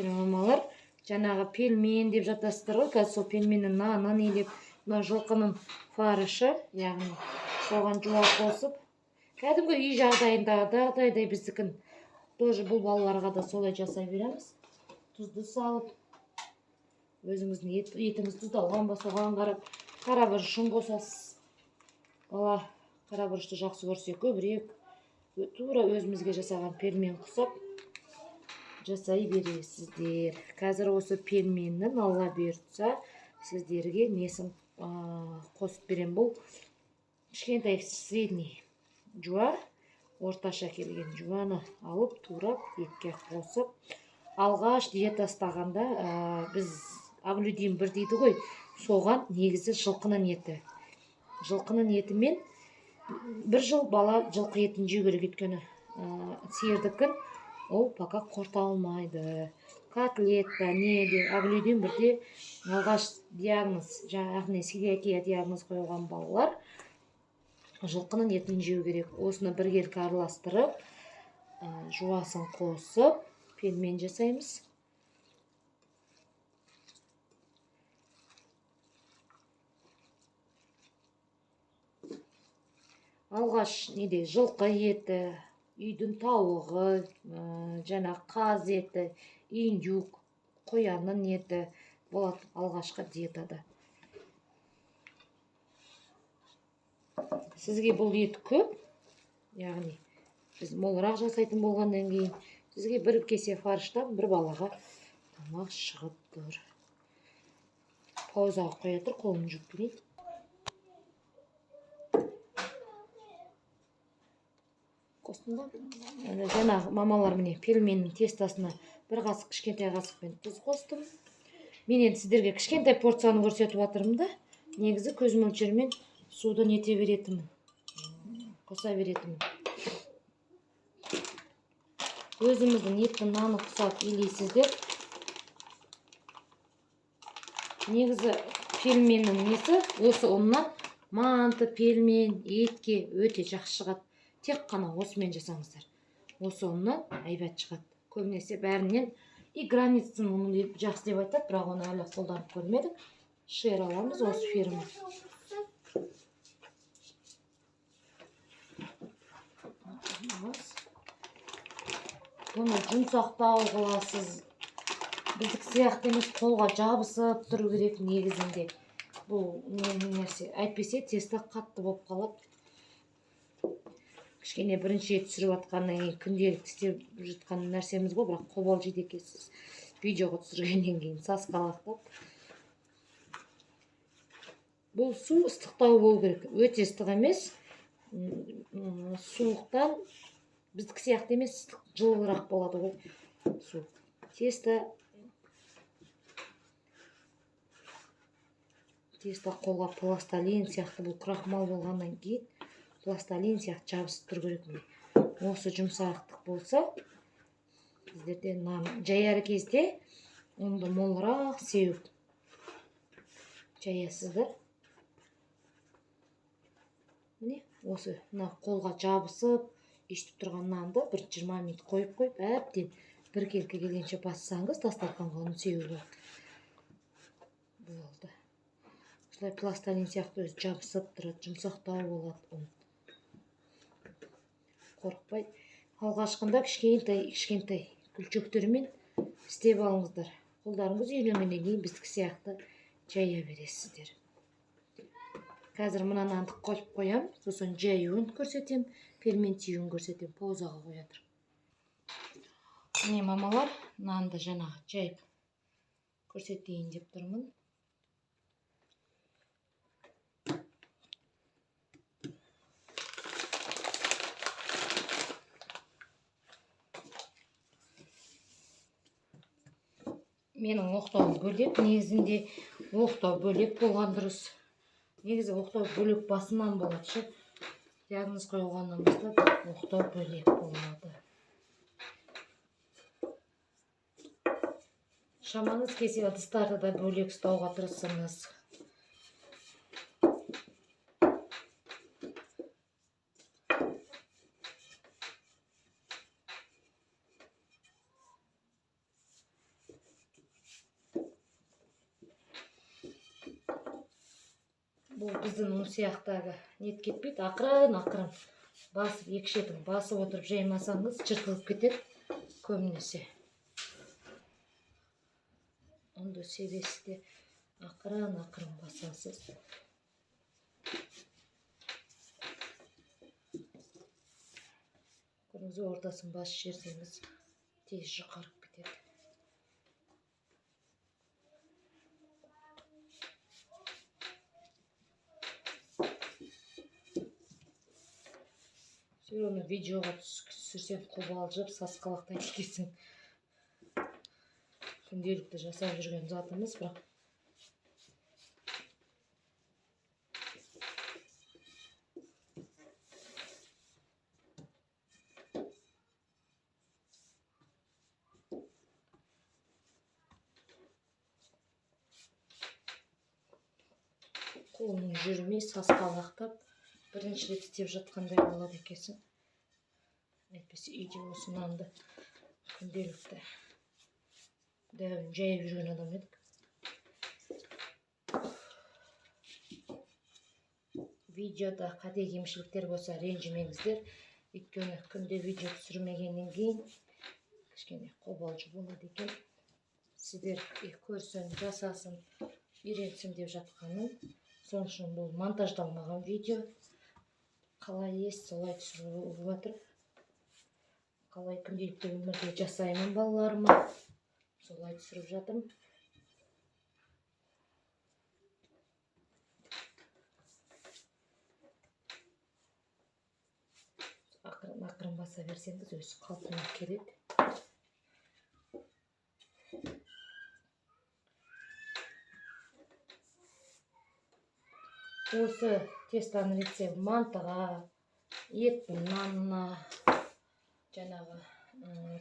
мамалар жаңағы пельмен деп жатасыздар ғой, қазір сол пельменнің нанын илеп, мына жылқының фарышы, яғни соған жуа қосып, кәдімгі үй жағдайдай біздікін тоже бұл балаларға да солай жасай береміз. Тұзды салып, өзіңіздің етіңіз тұздалған ба соған қарап, қарабұрышын қосасыз. Бала қарабұрышты жақсы көрсе көбірек, тура өзімізге жасаған пельмен құсап жасай бересіздер. Қазір осы пельменнің алла бұйыртса сіздерге несін қосып берем. Бұл кішкентай средний жуа, орташа келген жуаны алып турап етке қосып, алғаш диета ұстағанда біз аглюдин 1 дейді ғой, соған негізі жылқының еті. Жылқының етімен 1 жыл бала жылқы етін жеу керек, өйткені сиырдікін ол пока қорта алмайды. Котлетта, неде, аглюдин 1-де алғаш диагноз, яғни целиакия диагноз қойылған балалар жылқының етін жеу керек. Осыны біргелкі араластырып, жуасын қосып, пельмен жасаймыз. Алғаш неде жылқы еті, үйдің тауығы, жаңа қаз еті, индюк, қоянның еті болады алғашқы диетада. Сізге бұл ет көп, яғни біз молырақ жасайтын болғаннан кейін, сізге 1 кесе фарштан 1 балаға тамақ шығып тұр. Паузаға қоя тұр, қолын жуып берейін. Қостым ба? Жаңағы мамалар міне пельменнің тестасына 1 қасық кішкентай қасықпен тұз қостым. Мен енді сіздерге кішкентай порцияны көрсетіп жатырмын да, негізі көз мөлшермен суды нете беретімін, қоса беретімін. Өзіміздің еттің наны құсап илейсіздер. Негізі пельменнің несі осы ұннан манты, пельмен, етке өте жақсы шығады. Тек қана осымен жасаңыздар. Осы ұннан айбат шығады. Көбінесе бәрінен и границын ұны жақсы деп айтады, бірақ оны әлі қолданып көрмедік. Шер аламыз осы фирма. Бұны жұмсақтау қыласыз. Біздік сияқты емес, қолға жабысып тұру керек негізінде. Бұл нәрсе. Әйтпесе тесті қатты болып қалады. Кішкене бірінші түсіріп атқаннан кейін күнделікті істеп жатқан нәрсеміз ғой, бірақ қобалжиды екенсіз. Видеоға түсіргеннен кейін сасқалақтап. Бұл су ыстықтау болу керек. Өте ыстық емес. Суықтан біздік сияқты емес, жылырақ болады ғой су. Тесто қолға пластилин сияқты, бұл крахмал болғаннан кейін пластилин сияқты жабысып тұр керек. Осы жұмсақтық болса, сіздерде жаяр кезде онды молырақ сеуіп жаясыздар. Міне, осы қолға жабысып, иштіп тұрған нанды 20 минут қойып, әбден бір келкі келгенше бассаңыз, дастарханға оны сеуіп болды. Осылай пластилин сияқты өзі жабысып тұрады, жұмсақтау болады. Қорықпай, алғашқында кішкентай күлчектермен істеп алыңыздар. Қолдарыңыз үйренгеннен кейін біздік сияқты жая бересіздер. Қазір мына нанды қойып қоям, сосын жаюын көрсетем, ферментиюін көрсетем, паузаға қоятыр. Міне мамалар, нанды жаңағы жайып көрсетейін деп тұрмын. Менің оқтауым бөлек, негізінде оқтау бөлек болған дұрыс. Негізі оқтау бөлек басынан болады. Диагноз қойылғаннан бастап оқтау бөлек болады. Шамаңыз келсе ыдыстарды да бөлек ұстауға тырысыңыз. Бұл біздің ұн сияқтағы нет кетпейді, ақырын басып, екі шетін басып отырып жаймасаңыз жыртылып кетеді көбінесе. Онды себесте ақырын басасыз. Көріңіз, ортасын басып жерсеңіз тез жұқарып кетеді. Оны видеоға түсірсем қобалжып, сасқалақтай кетесің. Күнделікті жасап жүрген затымыз, бірақ қолың жүрмей сасқалақтап бірінші рет істеп жатқандай болады екенсің. Әйтпесе үйде осы нанды күнделікті дәуін жайып жүрген адам едік. Видеода қате кемшіліктер болса ренжімеңіздер. Өйткені күнде видео түсірмегеннен кейін кішкене қобалжу болады екен. Сіздер көрсін, жасасын, үйренсін деп жатқаным. Соның үшін бұл монтаждалмаған видео. Қалай ес, солай түсіріп жатыр. Қалай күнделікті өмірде жасаймын балаларыма, солай түсіріп жатырмын. Ақырын баса берсеңіз, өзі қалпына келеді. Осы тестаны рецепт мантыға, еттің нанына, жаңағы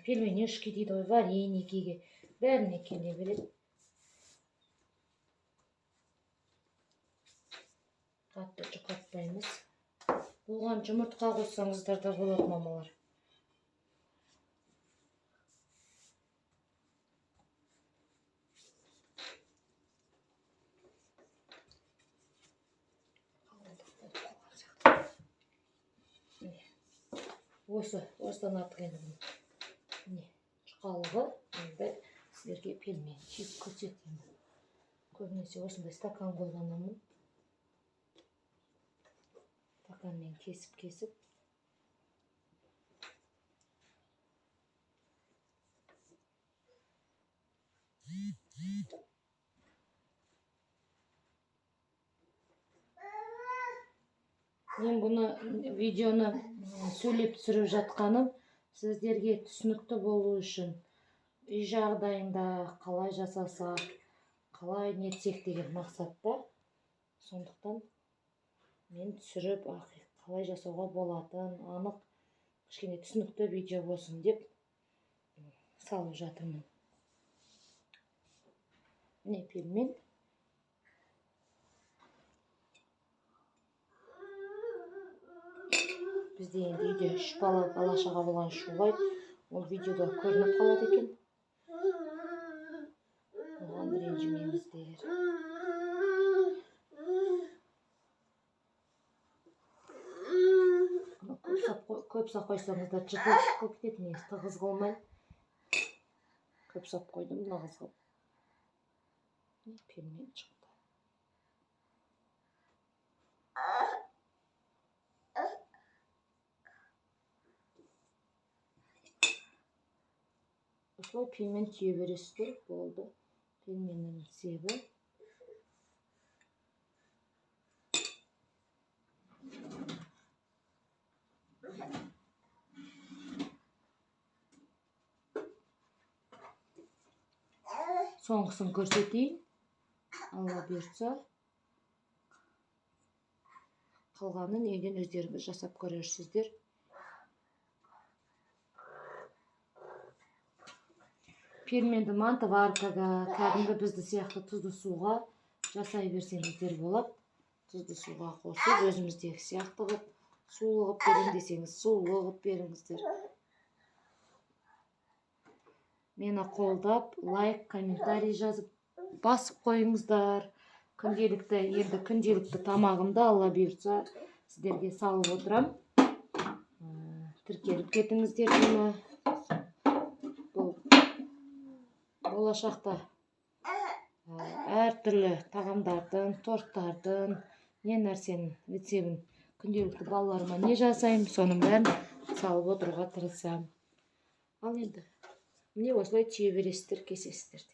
пельменешки дейді ғой, вареникиге, бәріне келе береді. Қатты жұқартпаймыз. Бұған жұмыртқа қоссаңыздар да болады, мамалар. Осыдан артық енді бұның жұқалығы. Енді сіздерге пельмен чиіп көрсетемін. Көбінесе осындай стакан қолданамын. Стаканмен кесіп. Мен бұны видеоны сөйлеп түсіріп жатқаным сіздерге түсінікті болу үшін. Үй жағдайында қалай жасасақ, қалай нетсек деген мақсатта. Сондықтан мен түсіріп, қалай жасауға болатын, анық, кішкене түсінікті видео болсын деп салып жатырмын. Міне пельмен. Бізде енді үйде 3 бала-шаға болған шулайды. Ол видеода көрініп қалады екен. Оған ренжімеңіздер. Көп сап қойсаңыздар жыртылып кетеді, мен тығыз қылмай. Көп сап қойдым, нағыз қылып. Пельмен шықты. Осылай пельмен түйе бересіздер, болды. Пельменнің себі. Соңғысын көрсетейін. Алла бұйыртса. Қалғанын үйден өздеріңіз жасап көрерсіздер. Пельменді мантываркаға, кәдімгі бізді сияқты тұзды суға жасай берсеңіздер болады. Тұзды суға қосып, өзіміздегі сияқты қылып, сулы қылып берің десеңіз, сулы қылып беріңіздер. Мені қолдап, лайк, комментарий жазып, басып қойыңыздар. күнделікті тамағымды Алла бұйыртса сіздерге салып отырам. Тіркеліп кетіңіздер деймін. Бұл болашақта әртүрлі тағамдардың, торттардың, не нәрсенің рецебін күнделікті балаларыма не жасаймын, соның бәрін салып отыруға тырысамын. Ал енді міне осылай түйе бересіздер, кесесіздер.